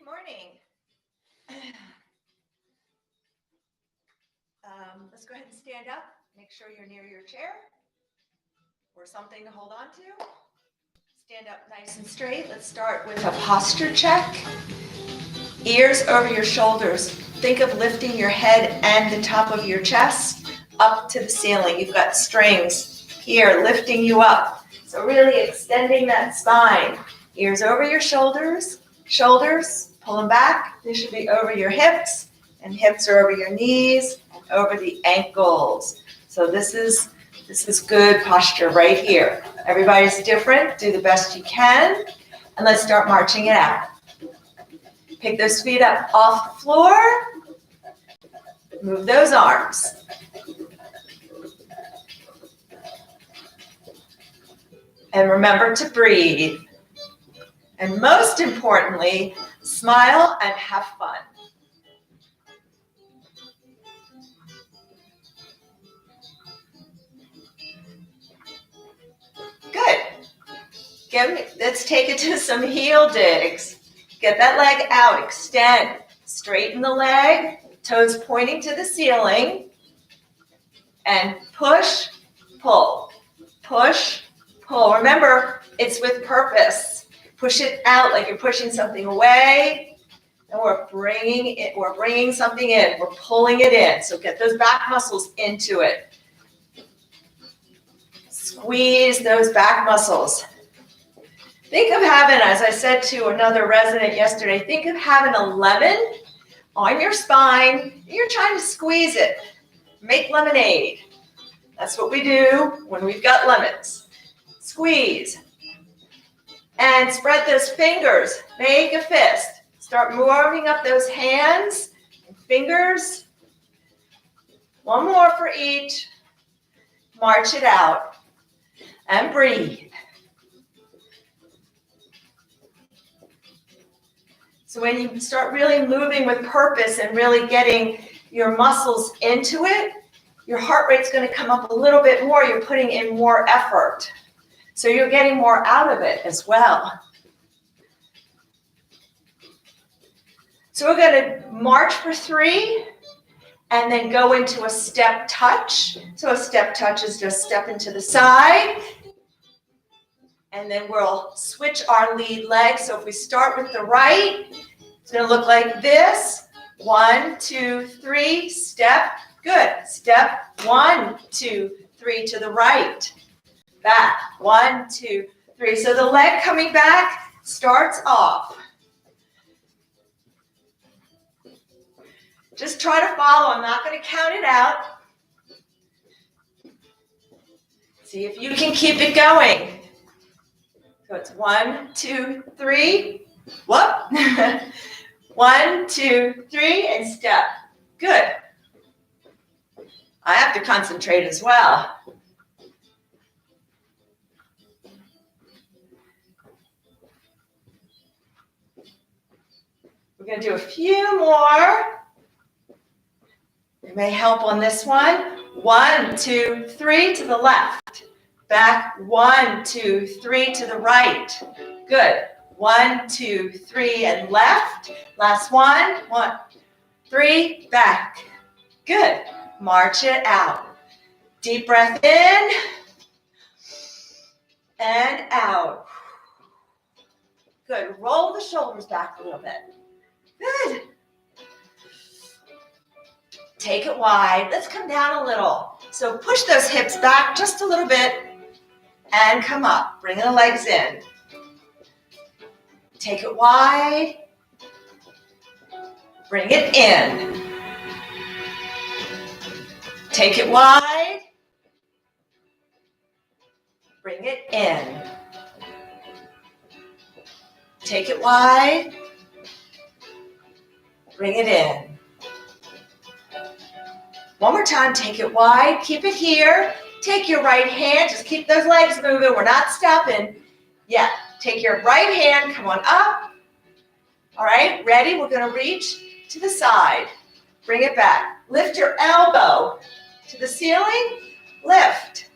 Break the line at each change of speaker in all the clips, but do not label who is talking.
morning. Let's go ahead and stand up. Make sure you're near your chair or something to hold on to. Stand up nice and straight. Let's start with a posture check. Ears over your shoulders. Think of lifting your head and the top of your chest up to the ceiling. You've got strings here lifting you up. So really extending that spine. Ears over your shoulders. Shoulders, pull them back. They should be over your hips, and hips are over your knees and over the ankles. So this is good posture right here. Everybody's different. Do the best you can. And let's start marching it out. Pick those feet up off the floor. Move those arms. And remember to breathe. And most importantly, smile and have fun. Good. Let's take it to some heel digs. Get that leg out, extend. Straighten the leg, toes pointing to the ceiling. And push, pull. Push, pull. Remember, it's with purpose. Push it out like you're pushing something away, and we're bringing something in. We're pulling it in. So get those back muscles into it. Squeeze those back muscles. Think of having, as I said to another resident yesterday, think of having a lemon on your spine. You're trying to squeeze it. Make lemonade. That's what we do when we've got lemons. Squeeze. And spread those fingers. Make a fist. Start warming up those hands and fingers. One more for each. March it out. And breathe. So when you start really moving with purpose and really getting your muscles into it, your heart rate's going to come up a little bit more. You're putting in more effort. So you're getting more out of it as well. So we're going to march for 3 and then go into a step touch. So a step touch is just stepping to the side. And then we'll switch our lead leg. So if we start with the right, it's going to look like this. 1, 2, 3, step. Good. Step 1, 2, 3 to the right. Back. 1, 2, 3. So the leg coming back starts off. Just try to follow. I'm not going to count it out. See if you can keep it going. So it's 1, 2, 3. Whoop. 1, 2, 3, and step. Good. I have to concentrate as well. We're going to do a few more. It may help on this one. 1, 2, 3 to the left. Back. 1, 2, 3 to the right. Good. 1, 2, 3 and left. Last one. 1, 3 back. Good. March it out. Deep breath in and out. Good. Roll the shoulders back a little bit. Good. Take it wide. Let's come down a little. So push those hips back just a little bit and come up. Bring the legs in. Take it wide. Bring it in. Take it wide. Bring it in. Take it wide. Bring it in. One more time, take it wide. Keep it here. Take your right hand. Just keep those legs moving. We're not stopping yet. Take your right hand. Come on up. All right, ready? We're going to reach to the side. Bring it back. Lift your elbow to the ceiling. Lift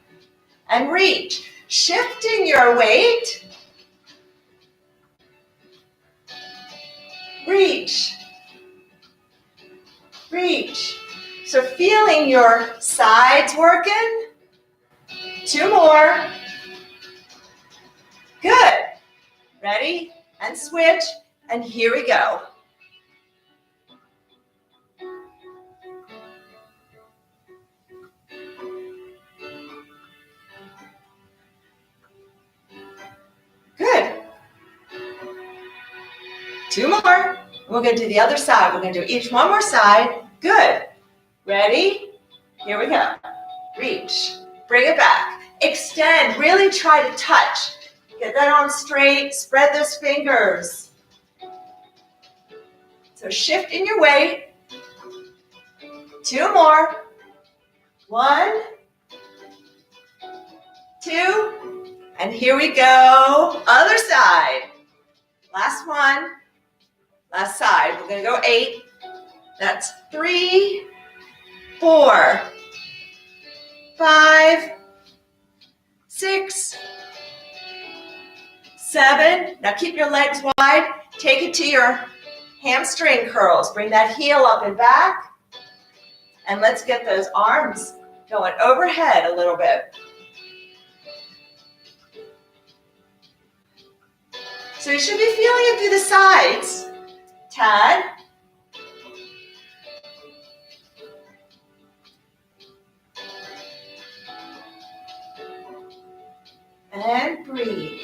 and reach. Shifting your weight. reach, reach. So feeling your sides working. 2 more. Good. Ready? And switch. And here we go. Good. 2 more. We're going to do the other side. We're going to do each one more side. Good. Ready? Here we go. Reach. Bring it back. Extend. Really try to touch. Get that arm straight. Spread those fingers. So shift in your weight. 2 more. 1, 2, and here we go. Other side. Last one. Last side. We're going to go 8. That's 3, 4, 5, 6, 7. Now keep your legs wide. Take it to your hamstring curls. Bring that heel up and back. And let's get those arms going overhead a little bit. So you should be feeling it through the sides. Tad. And breathe.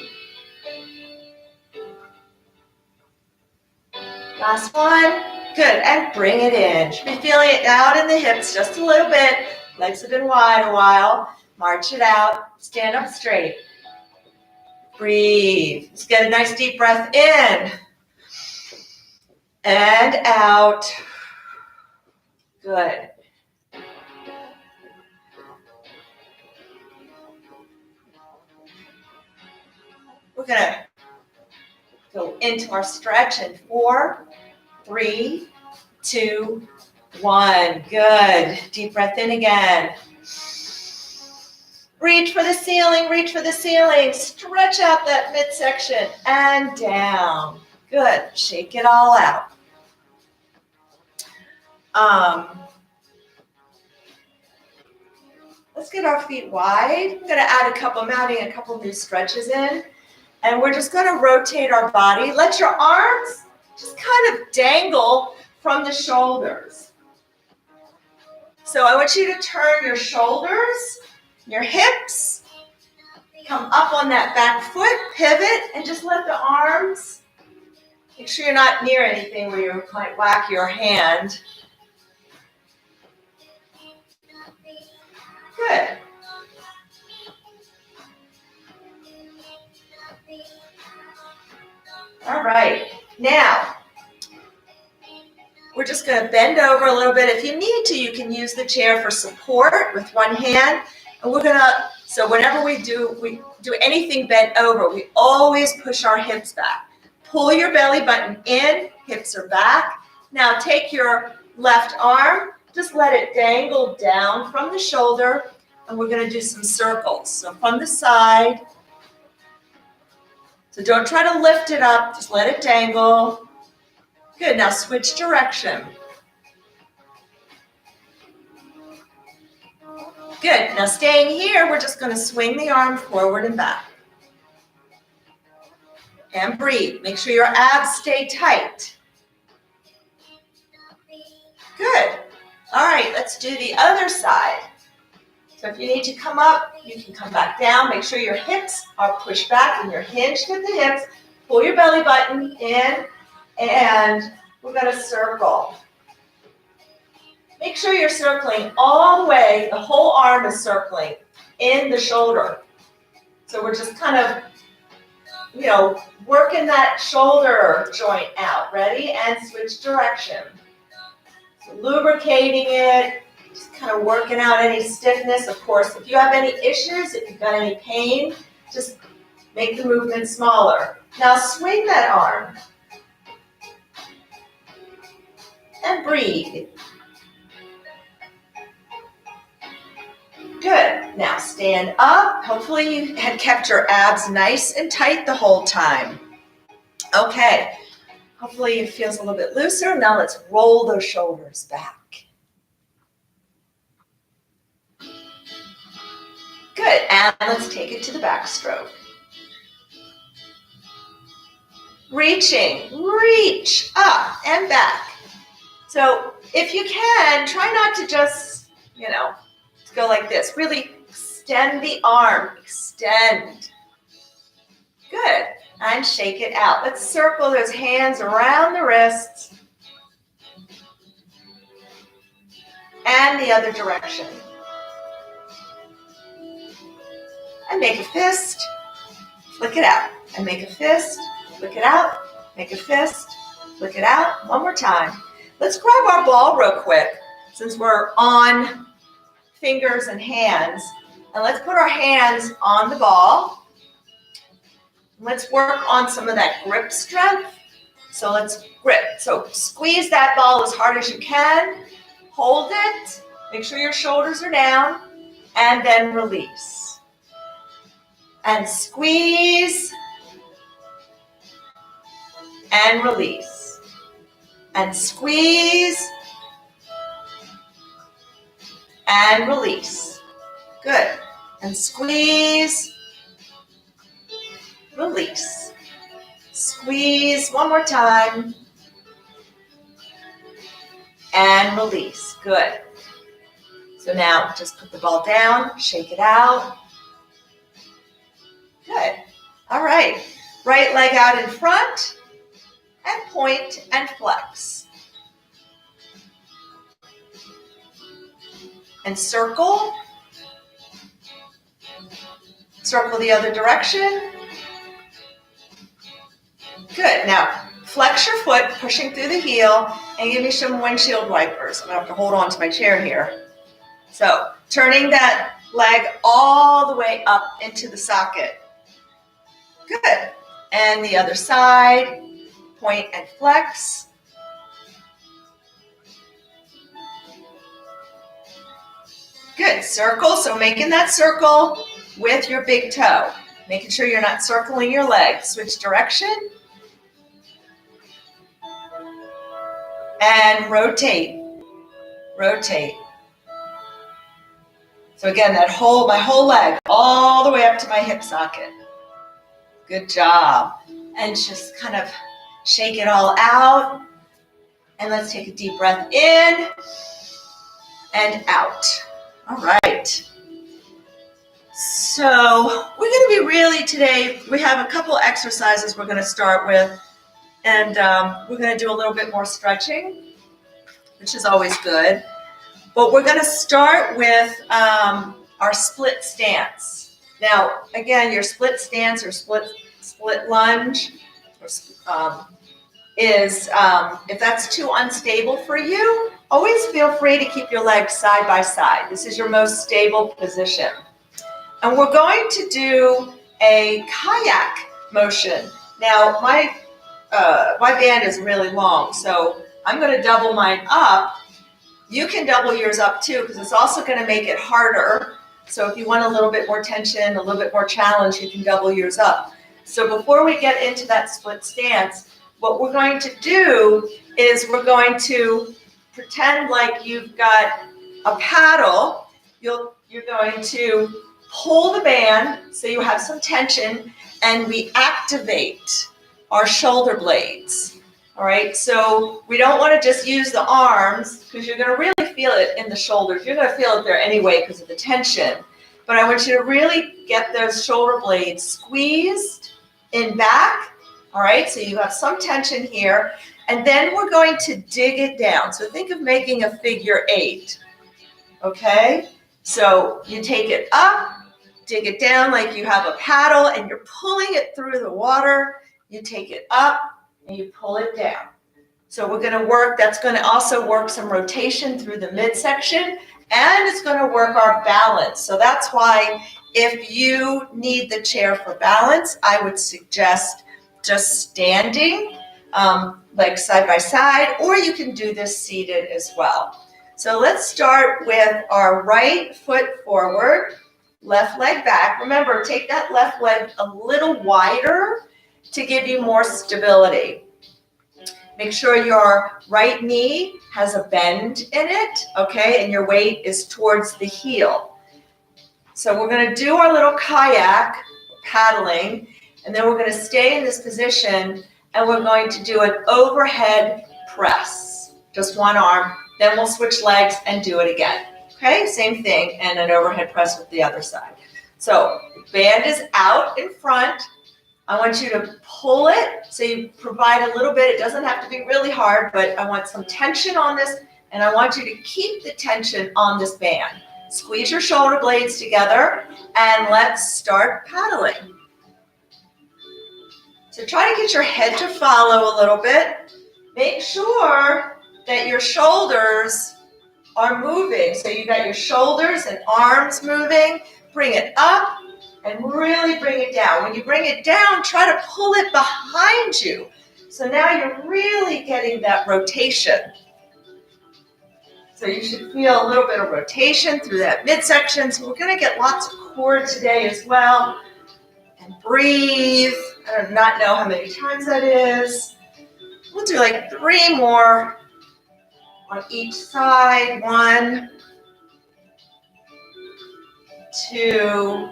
Last one. Good. And bring it in. Should be feeling it out in the hips just a little bit. Legs have been wide a while. March it out. Stand up straight. Breathe. Let's get a nice deep breath in. And out. Good. We're going to go into our stretch in 4, 3, 2, 1. Good. Deep breath in again. Reach for the ceiling, reach for the ceiling. Stretch out that midsection and down. Good. Shake it all out. Let's get our feet wide. I'm going to add mounting a couple new stretches in. And we're just going to rotate our body. Let your arms just kind of dangle from the shoulders. So I want you to turn your shoulders, your hips, come up on that back foot, pivot, and just let the arms, make sure you're not near anything where you might whack your hand. Good. All right. Now, we're just going to bend over a little bit. If you need to, you can use the chair for support with one hand. And we're going to, so whenever we do anything bent over, we always push our hips back. Pull your belly button in, hips are back. Now take your left arm, just let it dangle down from the shoulder, and we're going to do some circles. So from the side, so don't try to lift it up, just let it dangle. Good, now switch direction. Good, now staying here, we're just going to swing the arm forward and back. And breathe. Make sure your abs stay tight. Good. All right, let's do the other side. So if you need to come up, you can come back down. Make sure your hips are pushed back and you're hinged at the hips. Pull your belly button in, and we're going to circle. Make sure you're circling all the way. The whole arm is circling in the shoulder. So we're just kind of, working that shoulder joint out. Ready? And switch direction. So lubricating it, just kind of working out any stiffness. Of course, if you have any issues, if you've got any pain, just make the movement smaller. Now swing that arm. And breathe. Good. Now stand up. Hopefully you had kept your abs nice and tight the whole time. Okay. Hopefully it feels a little bit looser. Now let's roll those shoulders back. Good, and let's take it to the backstroke. Reaching, reach up and back. So if you can, try not to just, go like this. Really extend the arm, extend. Good, and shake it out. Let's circle those hands around the wrists and the other direction. And make a fist, flick it out. And make a fist, flick it out, make a fist, flick it out. One more time. Let's grab our ball real quick since we're on fingers and hands. And let's put our hands on the ball. Let's work on some of that grip strength. So let's grip. So squeeze that ball as hard as you can. Hold it. Make sure your shoulders are down. And then release. And squeeze. And release. And squeeze. And release. Good. And squeeze. Release. Squeeze one more time. And release. Good. So now just put the ball down, shake it out. Good. All right. Right leg out in front and point and flex. And circle. Circle the other direction. Good. Now, flex your foot, pushing through the heel, and give me some windshield wipers. I'm going to have to hold on to my chair here. So, turning that leg all the way up into the socket. Good. And the other side, point and flex. Good. Circle. So, making that circle with your big toe. Making sure you're not circling your leg. Switch direction. And rotate, rotate. So again, my whole leg, all the way up to my hip socket. Good job. And just kind of shake it all out. And let's take a deep breath in and out. All right. So we're going to be really today, we have a couple exercises we're going to start with. And we're going to do a little bit more stretching, which is always good. But we're going to start with our split stance. Now, again, your split stance or split lunge is, if that's too unstable for you, always feel free to keep your legs side by side. This is your most stable position. And we're going to do a kayak motion. Now, my band is really long, so I'm going to double mine up. You can double yours up too, because it's also going to make it harder. So if you want a little bit more tension, a little bit more challenge, you can double yours up. So before we get into that split stance, what we're going to do is we're going to pretend like you've got a paddle. You're going to pull the band so you have some tension, and we activate our shoulder blades. All right, so we don't want to just use the arms because you're going to really feel it in the shoulders. You're going to feel it there anyway because of the tension. But I want you to really get those shoulder blades squeezed in back. All right, so you have some tension here. And then we're going to dig it down. So think of making a figure 8. Okay, so you take it up, dig it down like you have a paddle, and you're pulling it through the water. You take it up and you pull it down. So we're going to work, that's going to also work some rotation through the midsection, and it's going to work our balance. So that's why if you need the chair for balance, I would suggest just standing, like side by side, or you can do this seated as well. So let's start with our right foot forward, left leg back. Remember, take that left leg a little wider to give you more stability. Make sure your right knee has a bend in it, okay, and your weight is towards the heel. So we're going to do our little kayak paddling, and then we're going to stay in this position, and we're going to do an overhead press, just one arm. Then we'll switch legs and do it again. Okay, same thing, and an overhead press with the other side. So band is out in front. I want you to pull it, so you provide a little bit. It doesn't have to be really hard, but I want some tension on this, and I want you to keep the tension on this band. Squeeze your shoulder blades together, and let's start paddling. So try to get your head to follow a little bit. Make sure that your shoulders are moving. So you got your shoulders and arms moving. Bring it up and really bring it down. When you bring it down, try to pull it behind you. So now you're really getting that rotation. So you should feel a little bit of rotation through that midsection. So we're going to get lots of core today as well. And breathe. I do not know how many times that is. We'll do like 3 more on each side. 1, 2,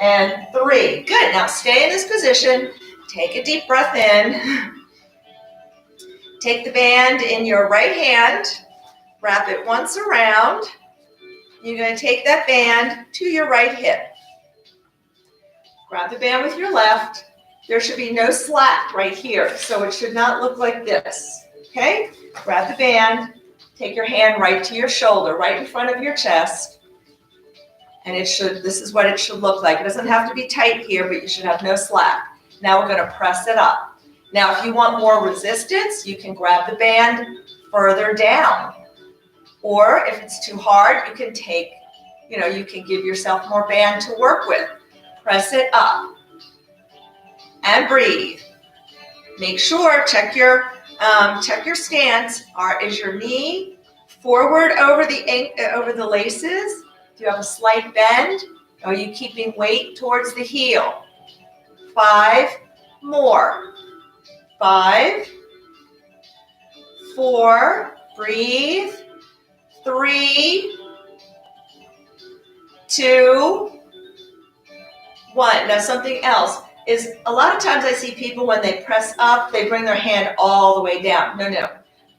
and 3. Good. Now stay in this position. Take a deep breath in. Take the band in your right hand. Wrap it once around. You're going to take that band to your right hip. Grab the band with your left. There should be no slack right here, so it should not look like this. Okay? Grab the band. Take your hand right to your shoulder, right in front of your chest. And this is what it should look like. It doesn't have to be tight here, but you should have no slack. Now we're going to press it up. Now, if you want more resistance, you can grab the band further down. Or if it's too hard, you can you can give yourself more band to work with. Press it up. And breathe. Make sure, check your stance. Is your knee forward over the laces? Do you have a slight bend? Are you keeping weight towards the heel? 5 more. 5, 4, breathe. 3, 2, 1. Now something else is a lot of times I see people when they press up, they bring their hand all the way down. No.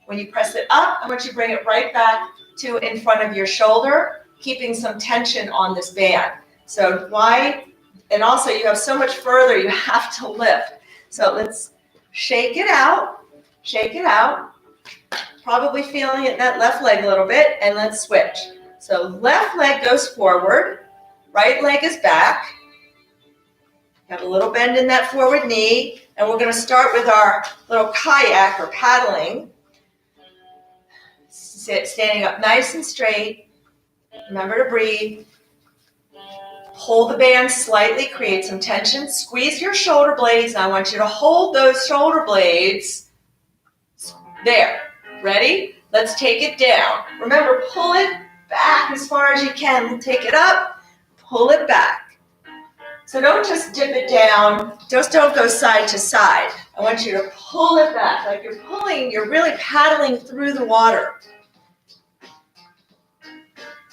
When you press it up, I want you to bring it right back to in front of your shoulder, keeping some tension on this band. So why? And also you have so much further you have to lift. So let's shake it out. Shake it out. Probably feeling it in that left leg a little bit, and let's switch. So left leg goes forward, right leg is back. Got a little bend in that forward knee, and we're going to start with our little kayak or paddling. Standing up nice and straight. Remember to breathe. Hold the band slightly, create some tension. Squeeze your shoulder blades. I want you to hold those shoulder blades there. Ready? Let's take it down. Remember, pull it back as far as you can. Take it up, pull it back. So don't just dip it down. Just don't go side to side. I want you to pull it back. Like you're really paddling through the water.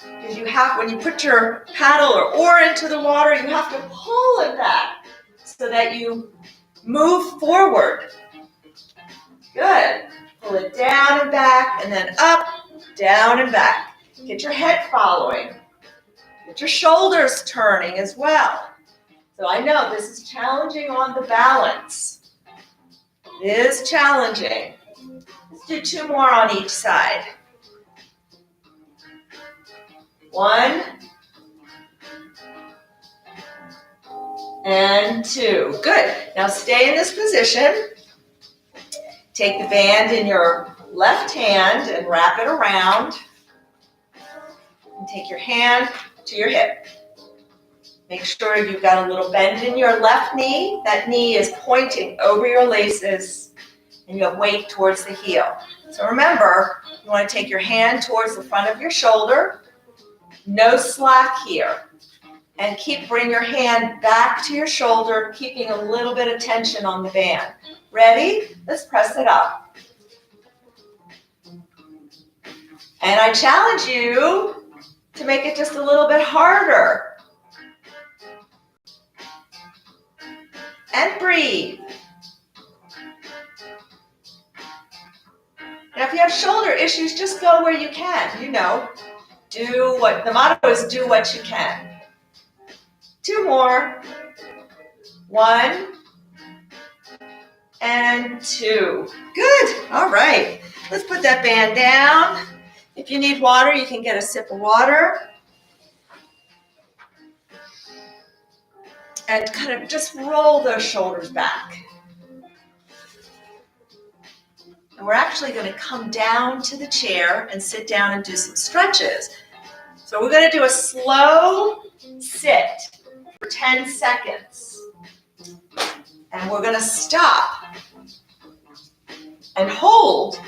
Because when you put your paddle or oar into the water, you have to pull it back so that you move forward. Good. Pull it down and back, and then up, down and back. Get your head following. Get your shoulders turning as well. So I know this is challenging on the balance. It is challenging. Let's do 2 more on each side. 1 and 2. Good. Now stay in this position. Take the band in your left hand and wrap it around. And take your hand to your hip. Make sure you've got a little bend in your left knee. That knee is pointing over your laces, and you have weight towards the heel. So remember, you want to take your hand towards the front of your shoulder. No slack here. And bring your hand back to your shoulder, keeping a little bit of tension on the band. Ready? Let's press it up. And I challenge you to make it just a little bit harder. And breathe. Now, if you have shoulder issues, just go where you can. You know, the motto is do what you can. 2 more. 1 and 2. Good. All right. Let's put that band down. If you need water, you can get a sip of water. And kind of just roll those shoulders back. And we're actually going to come down to the chair and sit down and do some stretches. So we're going to do a slow sit for 10 seconds. And we're going to stop and hold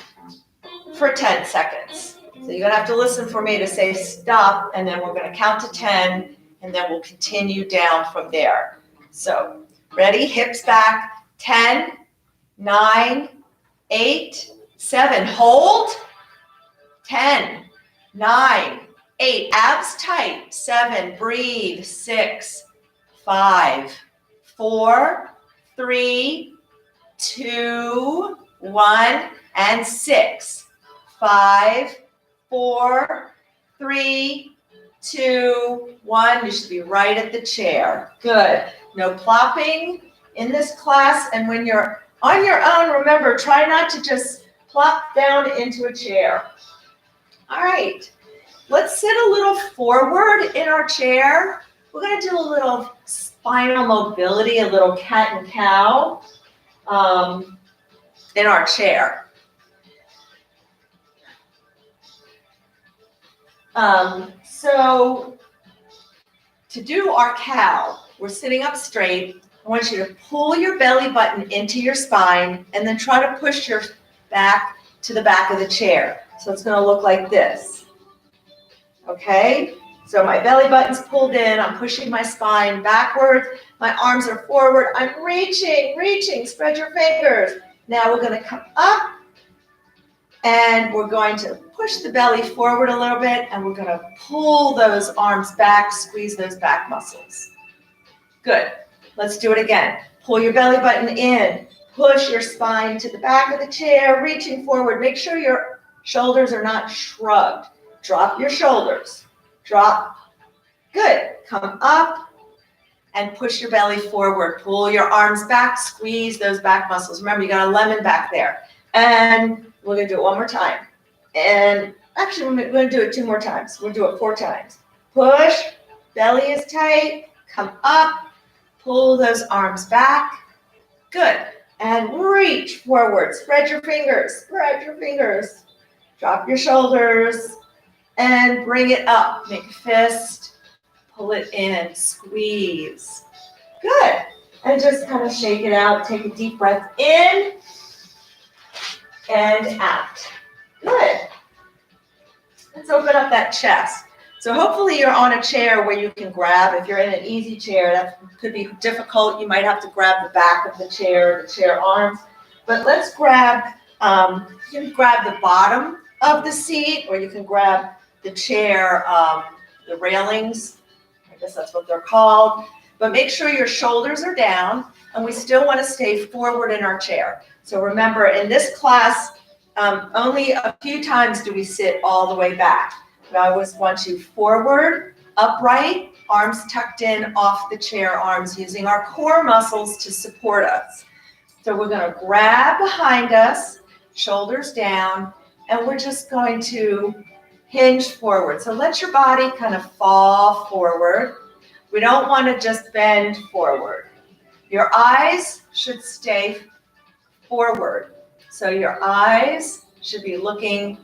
for 10 seconds. So you're going to have to listen for me to say stop, and then we're going to count to 10, and then we'll continue down from there. So ready? Hips back. 10, 9, 8, 7. Hold. 10, 9, 8. Abs tight. 7. Breathe. 6, 5, 4, 3, 2, 1, and 6, 5, 4, 3, 2, 1. You should be right at the chair. Good. No plopping in this class. And when you're on your own, remember, try not to just plop down into a chair. All right. Let's sit a little forward in our chair. We're going to do a little spinal mobility, a little cat and cow in our chair. So to do our cow, we're sitting up straight. I want you to pull your belly button into your spine and then try to push your back to the back of the chair. So it's going to look like this. Okay? So my belly button's pulled in. I'm pushing my spine backwards. My arms are forward. I'm reaching. Spread your fingers. Now we're going to come up. And we're going to push the belly forward a little bit, and we're going to pull those arms back, squeeze those back muscles. Good. Let's do it again. Pull your belly button in. Push your spine to the back of the chair, reaching forward. Make sure your shoulders are not shrugged. Drop your shoulders. Drop. Good. Come up and push your belly forward. Pull your arms back, squeeze those back muscles. Remember, you got a lemon back there. And we're going to do it one more time. And actually, we're going to do it 2 more times. We'll do it 4 times. Push, belly is tight, come up, pull those arms back. Good. And reach forward. Spread your fingers. Drop your shoulders and bring it up. Make a fist, pull it in, squeeze. Good. And just kind of shake it out. Take a deep breath in and out. Good. Let's open up that chest. So hopefully you're on a chair where you can grab. If you're in an easy chair, that could be difficult. You might have to grab the back of the chair arms. But let's grab, you can grab the bottom of the seat, or you can grab the chair, the railings. I guess that's what they're called. But make sure your shoulders are down, and we still want to stay forward in our chair. So remember, in this class, only a few times do we sit all the way back. We always want you forward, upright, arms tucked in off the chair arms, using our core muscles to support us. So we're going to grab behind us, shoulders down, and we're just going to hinge forward. So let your body kind of fall forward. We don't want to just bend forward. Your eyes should stay forward. So your eyes should be looking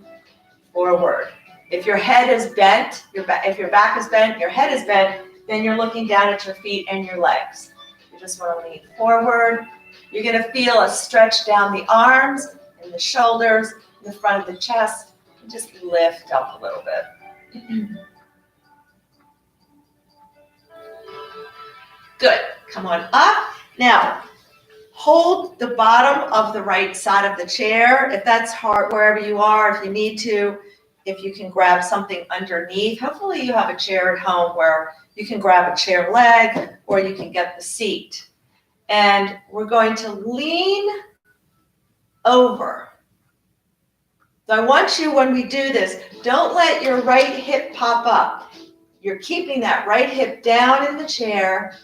forward. If your head is bent, if your back is bent, your head is bent, then you're looking down at your feet and your legs. You just want to lean forward. You're going to feel a stretch down the arms and the shoulders, the front of the chest, and just lift up a little bit. Good. Come on up. Now, Hold the bottom of the right side of the chair. If that's hard, wherever you are, if you need to, if you can grab something underneath. Hopefully you have a chair at home where you can grab a chair leg or you can get the seat. And we're going to lean over. So I want you, when we do this, don't let your right hip pop up. You're keeping that right hip down in the chair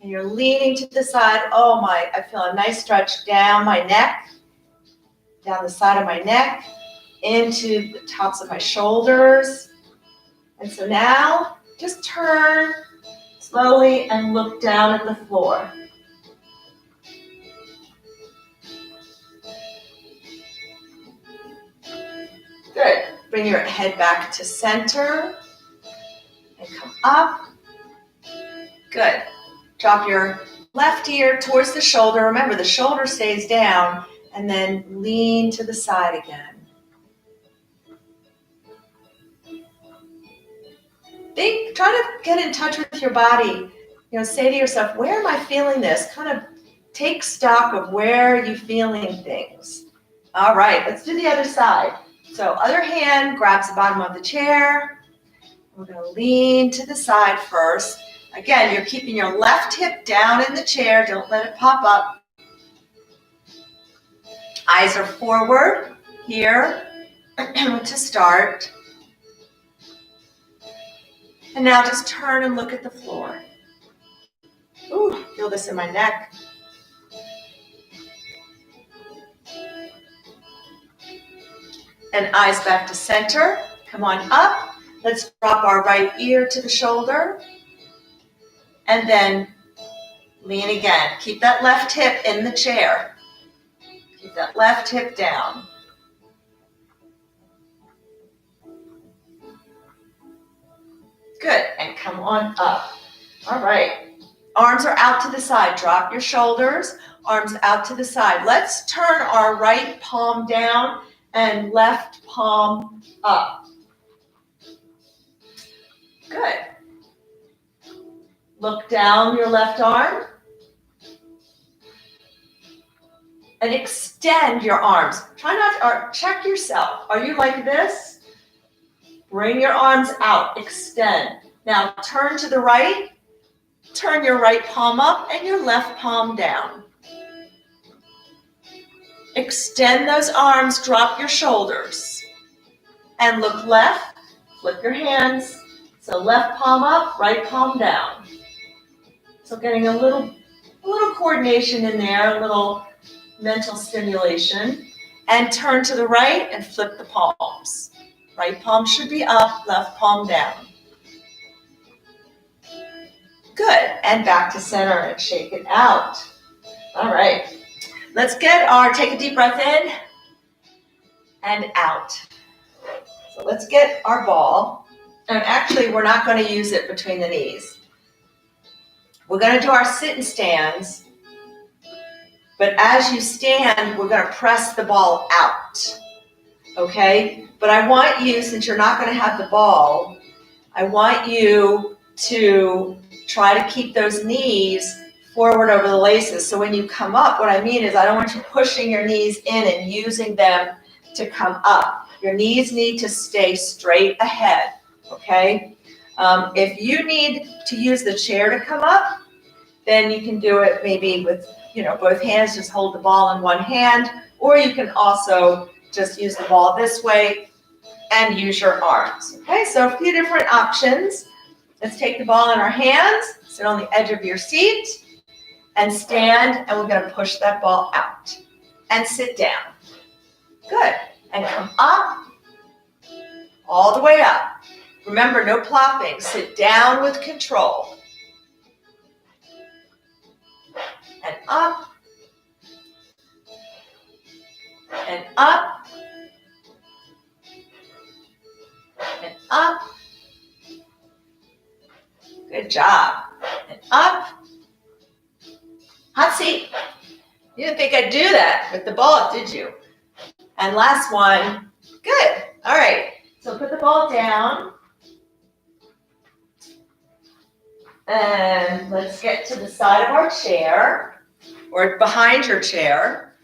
and you're leaning to the side. Oh my, I feel a nice stretch down my neck, down the side of my neck, into the tops of my shoulders. And so now just turn slowly and look down at the floor. Good. Bring your head back to center and come up. Good. Drop your left ear towards the shoulder. Remember, the shoulder stays down, and then lean to the side again. Try to get in touch with your body. Say to yourself, where am I feeling this? Kind of take stock of where you're feeling things. All right, let's do the other side. So other hand grabs the bottom of the chair. We're going to lean to the side first. Again, you're keeping your left hip down in the chair. Don't let it pop up. Eyes are forward here to start. And now just turn and look at the floor. Ooh, feel this in my neck. And eyes back to center. Come on up. Let's drop our right ear to the shoulder. And then lean again. Keep that left hip in the chair. Keep that left hip down. Good, and come on up. All right, arms are out to the side. Drop your shoulders, arms out to the side. Let's turn our right palm down and left palm up. Good. Look down your left arm and extend your arms. Try not to, or check yourself. Are you like this? Bring your arms out, extend. Now turn to the right, turn your right palm up and your left palm down. Extend those arms, drop your shoulders. And look left, flip your hands. So left palm up, right palm down. So getting a little coordination in there, a little mental stimulation. And turn to the right and flip the palms. Right palm should be up, left palm down. Good, and back to center and shake it out. All right, let's take a deep breath in and out. So let's get our ball, and actually we're not going to use it between the knees. We're going to do our sit and stands, but as you stand, we're going to press the ball out, okay? But I want you, since you're not going to have the ball, I want you to try to keep those knees forward over the laces. So when you come up, what I mean is I don't want you pushing your knees in and using them to come up. Your knees need to stay straight ahead, okay? If you need to use the chair to come up, then you can do it maybe with both hands, just hold the ball in one hand, or you can also just use the ball this way and use your arms. Okay, so a few different options. Let's take the ball in our hands, sit on the edge of your seat, and stand, and we're going to push that ball out. And sit down. Good. And come up, all the way up. Remember, no plopping. Sit down with control. And up. And up. And up. Good job. And up. Hot seat. You didn't think I'd do that with the ball, did you? And last one. Good. All right. So put the ball down. And let's get to the side of our chair. or behind your chair.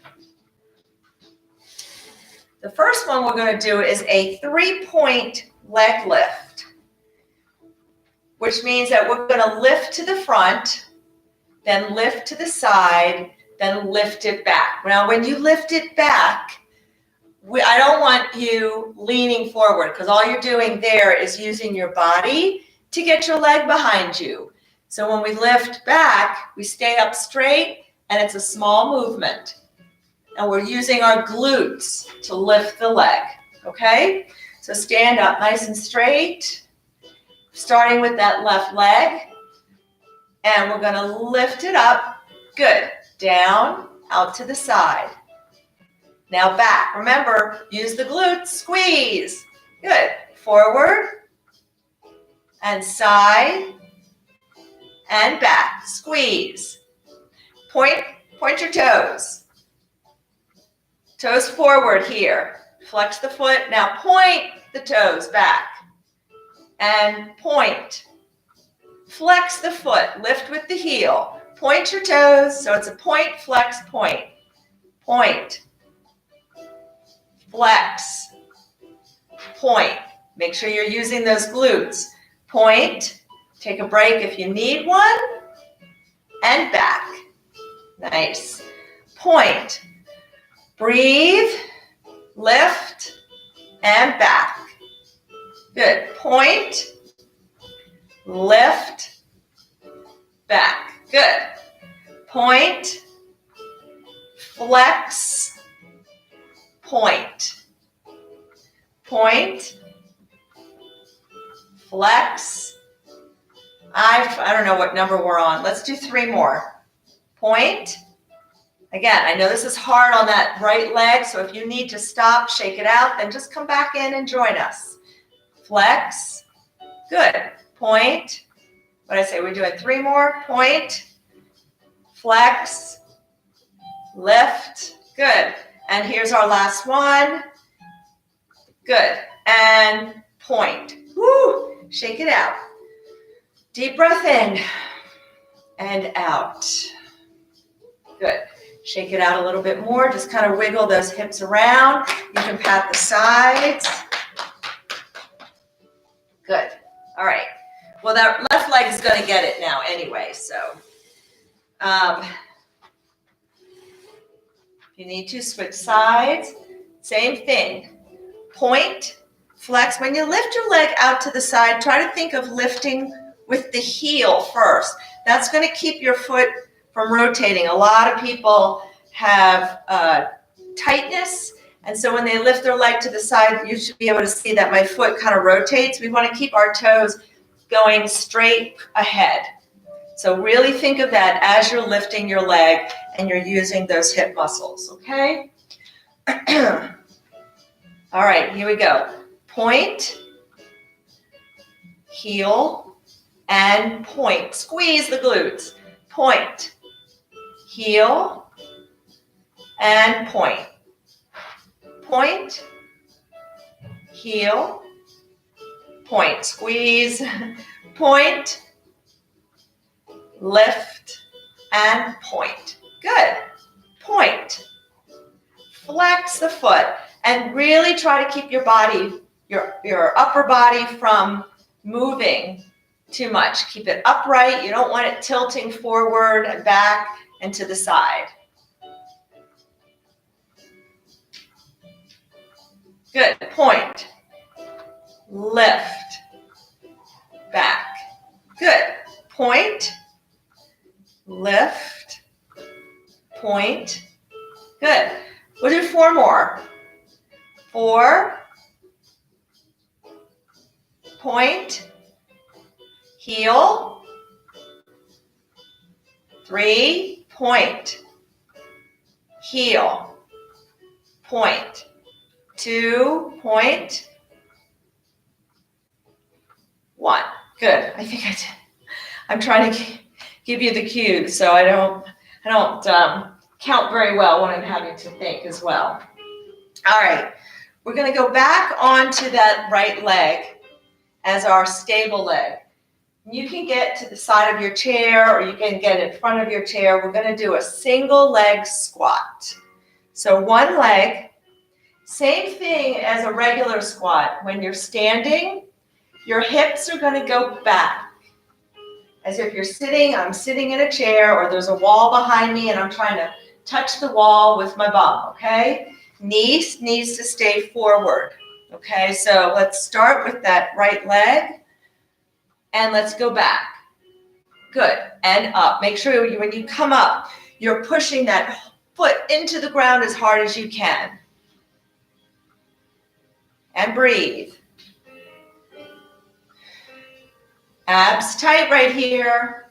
The first one we're going to do is a 3-point leg lift, which means that we're going to lift to the front, then lift to the side, then lift it back. Now, when you lift it back, I don't want you leaning forward because all you're doing there is using your body to get your leg behind you. So when we lift back, we stay up straight and it's a small movement. And we're using our glutes to lift the leg, okay? So stand up nice and straight, starting with that left leg. And we're gonna lift it up, good. Down, out to the side. Now back, remember, use the glutes, squeeze. Good, forward and side and back, squeeze. Point your toes. Toes forward here. Flex the foot. Now point the toes back and point. Flex the foot. Lift with the heel. Point your toes. So it's a point, flex, point. Point. Flex. Point. Make sure you're using those glutes. Point. Take a break if you need one. And back. Nice. Point. Breathe, lift, and back. Good. Point, lift, back. Good. Point, flex, point. Point, flex. I don't know what number we're on. Let's do 3 more. Point. Again, I know this is hard on that right leg, so if you need to stop, shake it out, then just come back in and join us. Flex. Good. Point. What did I say? We're doing 3 more. Point. Flex. Lift. Good. And here's our last one. Good. And point. Woo! Shake it out. Deep breath in and out. Good. Shake it out a little bit more. Just kind of wiggle those hips around. You can pat the sides. Good. All right. Well, that left leg is going to get it now anyway. So you need to switch sides. Same thing. Point, flex. When you lift your leg out to the side, try to think of lifting with the heel first. That's going to keep your foot from rotating. A lot of people have tightness, and so when they lift their leg to the side, you should be able to see that my foot kind of rotates. We want to keep our toes going straight ahead. So really think of that as you're lifting your leg and you're using those hip muscles, okay? All right, here we go. Point, heel, and point. Squeeze the glutes. Point, heel, and point. Point, heel, point. Squeeze, point, lift, and point. Good. Point. Flex the foot and really try to keep your body, your upper body from moving too much. Keep it upright. You don't want it tilting forward and back and to the side. Good. Point. Lift. Back. Good. Point. Lift. Point. Good. We'll do 4 more. 4. Point. Heel. 3. Point. Heel. Point. 2. Point. 1. Good. I think I did. I'm trying to give you the cues so I don't count very well when I'm having to think as well. All right. We're going to go back onto that right leg as our stable leg. You can get to the side of your chair or you can get in front of your chair. We're going to do a single leg squat. So one leg, same thing as a regular squat. When you're standing, your hips are going to go back. As if you're sitting, I'm sitting in a chair or there's a wall behind me and I'm trying to touch the wall with my bum, okay? Knees needs to stay forward, okay? So let's start with that right leg and let's go back. Good, and up. Make sure when you come up, you're pushing that foot into the ground as hard as you can. And breathe. Abs tight right here.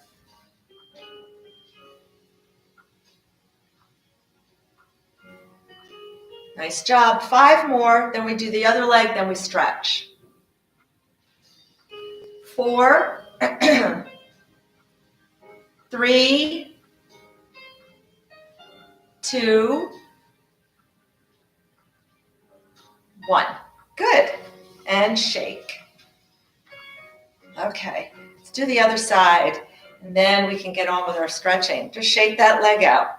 Nice job. 5 more, then we do the other leg, then we stretch. 4, 3, 2, 1. Good. And shake. Okay, let's do the other side, and then we can get on with our stretching. Just shake that leg out.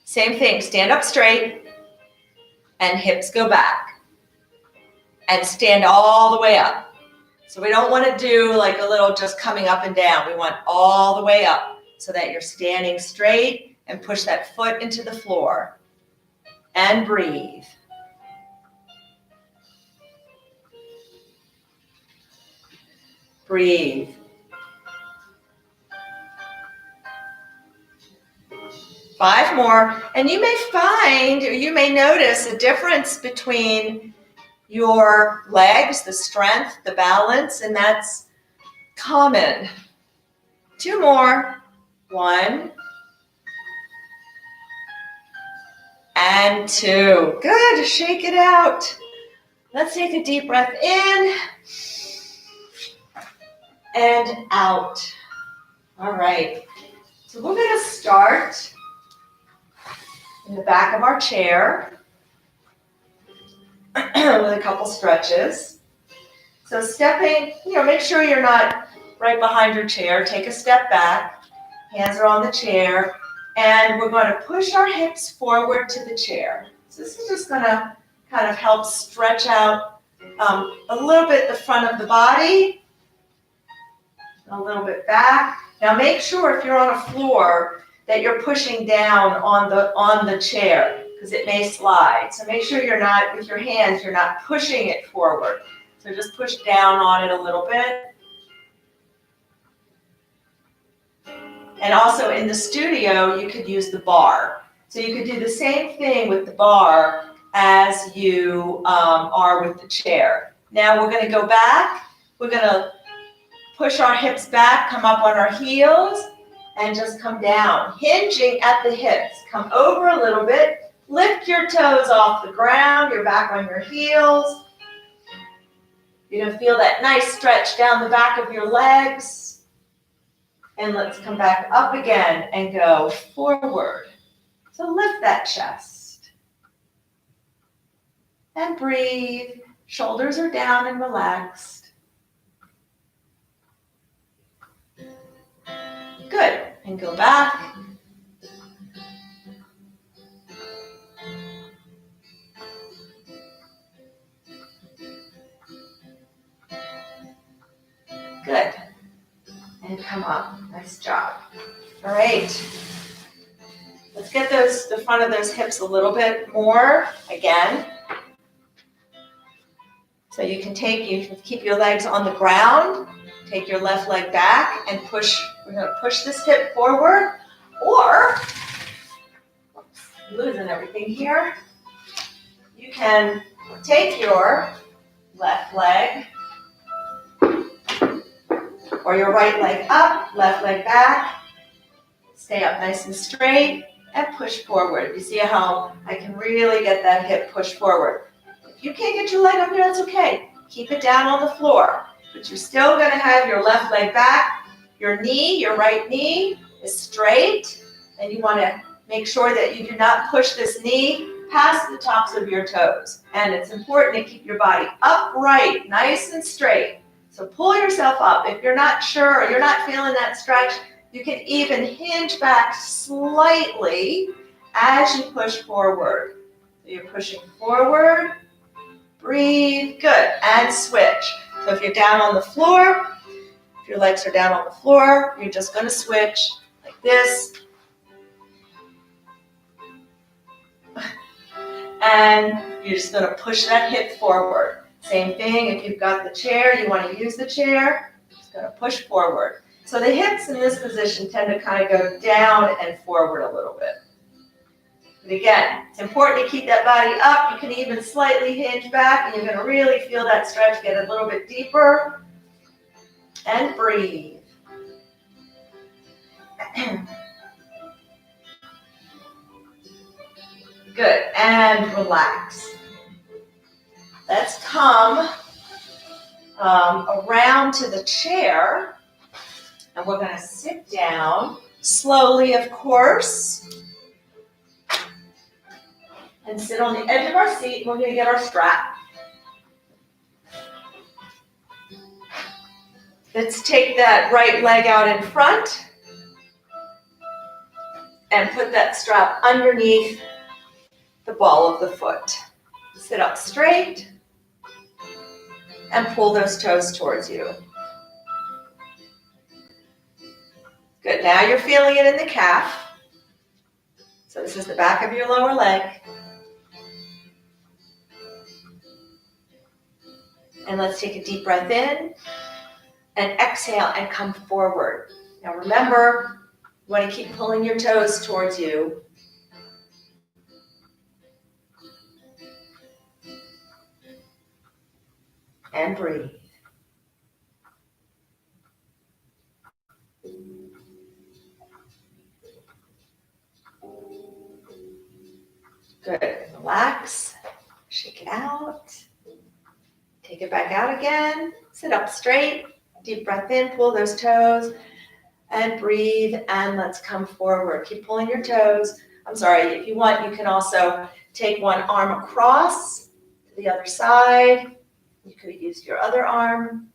Same thing, stand up straight, and hips go back. And stand all the way up. So we don't want to do like a little just coming up and down. We want all the way up so that you're standing straight and push that foot into the floor. And breathe. Breathe. Five more, and you may find, or you may notice a difference between your legs, the strength, the balance, and that's common. 2 more. 1 and 2. Good, shake it out. Let's take a deep breath in and out. All right, so we're going to start in the back of our chair with a couple stretches. So stepping, make sure you're not right behind your chair. Take a step back, hands are on the chair, and we're going to push our hips forward to the chair. So this is just going to kind of help stretch out a little bit the front of the body, a little bit back. Now make sure if you're on a floor that you're pushing down on the chair because it may slide. So make sure you're not, with your hands, you're not pushing it forward. So just push down on it a little bit. And also in the studio, you could use the bar. So you could do the same thing with the bar as you are with the chair. Now we're going to go back. We're going to push our hips back, come up on our heels, and just come down, hinging at the hips. Come over a little bit. Lift your toes off the ground. You're back on your heels. You're going to feel that nice stretch down the back of your legs. And let's come back up again and go forward. So lift that chest. And breathe. Shoulders are down and relaxed. Good. And go back. Good. And come up. Nice job. All right. Let's get the front of those hips a little bit more again. So you can keep your legs on the ground, take your left leg back and push. We're going to push this hip forward, or, losing everything here. You can take your left leg or your right leg up, left leg back, stay up nice and straight, and push forward. You see how I can really get that hip pushed forward. If you can't get your leg up there, that's okay. Keep it down on the floor, but you're still going to have your left leg back. Your knee, your right knee is straight, and you want to make sure that you do not push this knee past the tops of your toes. And it's important to keep your body upright, nice and straight. So pull yourself up. If you're not sure, or you're not feeling that stretch, you can even hinge back slightly as you push forward. So you're pushing forward, breathe, good, and switch. So if you're down on the floor, if your legs are down on the floor, you're just going to switch like this. And you're just going to push that hip forward. Same thing, if you've got the chair, you want to use the chair, just going to push forward. So the hips in this position tend to kind of go down and forward a little bit. But again, it's important to keep that body up. You can even slightly hinge back, and you're going to really feel that stretch get a little bit deeper. And breathe. Good, and relax. Let's come around to the chair, and we're going to sit down slowly, of course, and sit on the edge of our seat. We're going to get our strap. Let's take that right leg out in front and put that strap underneath the ball of the foot. Sit up straight and pull those toes towards you. Good, now you're feeling it in the calf. So this is the back of your lower leg. And let's take a deep breath in and exhale and come forward. Now remember, you want to keep pulling your toes towards you. And breathe. Good. Relax. Shake it out. Take it back out again. Sit up straight. Deep breath in. Pull those toes. And breathe. And let's come forward. Keep pulling your toes. I'm sorry. If you want, you can also take one arm across to the other side. You could use your other arm.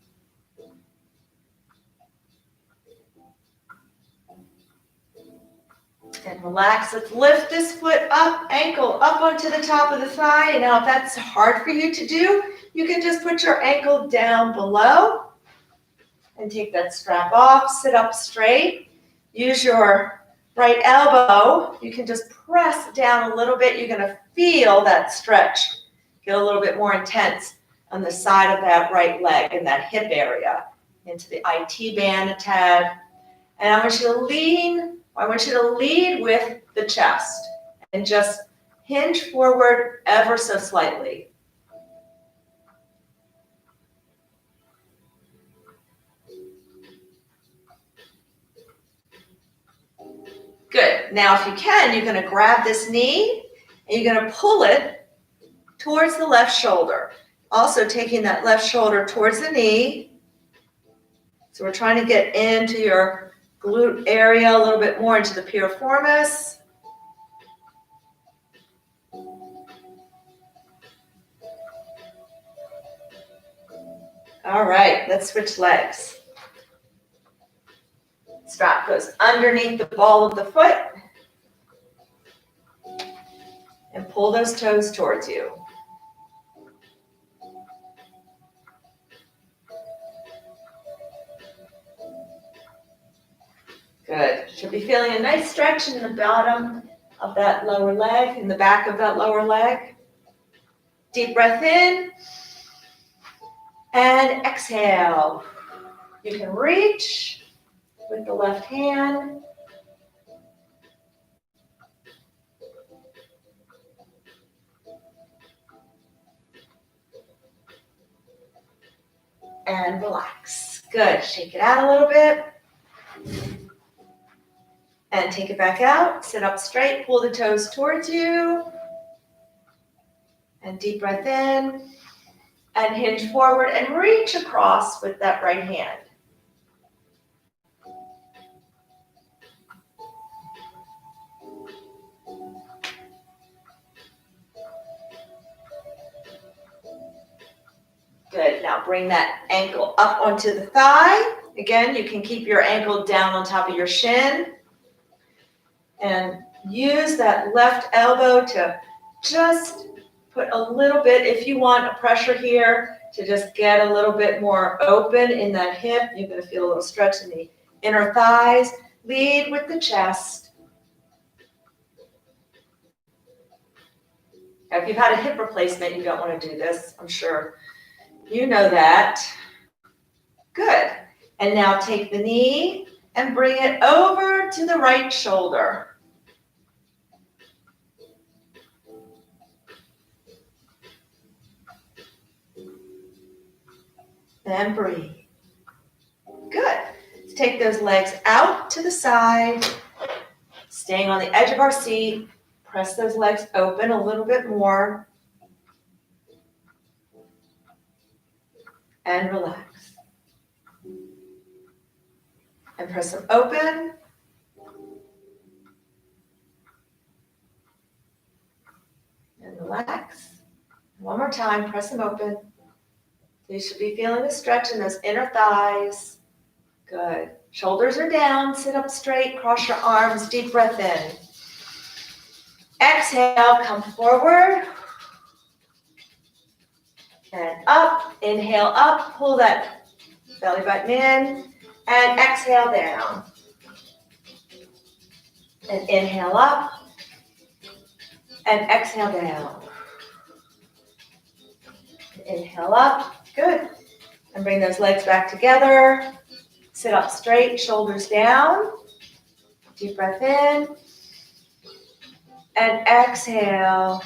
And relax. Let's lift this foot up, ankle up onto the top of the thigh. And now if that's hard for you to do, you can just put your ankle down below and take that strap off. Sit up straight. Use your right elbow. You can just press down a little bit. You're going to feel that stretch get a little bit more intense on the side of that right leg and that hip area into the IT band a tad. And I want you to lead with the chest and just hinge forward ever so slightly. Good. Now, if you can, you're going to grab this knee and you're going to pull it towards the left shoulder. Also taking that left shoulder towards the knee. So we're trying to get into your glute area a little bit more, into the piriformis. All right, let's switch legs. Strap goes underneath the ball of the foot and pull those toes towards you. Good. Should be feeling a nice stretch in the bottom of that lower leg, in the back of that lower leg. Deep breath in and exhale. You can reach with the left hand. And relax. Good. Shake it out a little bit. And take it back out. Sit up straight. Pull the toes towards you. And deep breath in. And hinge forward and reach across with that right hand. Good. Now Now bring that ankle up onto the thigh. Again, you can keep your ankle down on top of your shin. And use that left elbow to just put a little bit, if you want a pressure here, to just get a little bit more open in that hip. You're going to feel a little stretch in the inner thighs. Lead with the chest. Now, if you've had a hip replacement, you don't want to do this, I'm sure. You know that. Good. And now take the knee and bring it over to the right shoulder. Then breathe. Good. Let's take those legs out to the side, staying on the edge of our seat. Press those legs open a little bit more. And relax. And press them open. And relax. One more time, press them open. You should be feeling a stretch in those inner thighs. Good. Shoulders are down, sit up straight, cross your arms, deep breath in. Exhale, come forward. And up, inhale up, pull that belly button in, and exhale down. And inhale up, and exhale down. Inhale up, good. And bring those legs back together. Sit up straight, shoulders down. Deep breath in. And exhale.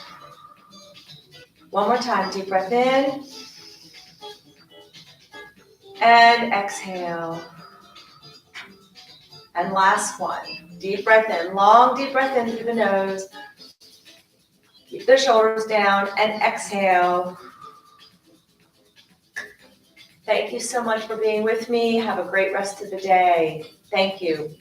One more time, deep breath in. And exhale. And last one. Deep breath in, long deep breath in through the nose. Keep the shoulders down and exhale. Thank you so much for being with me. Have a great rest of the day. Thank you.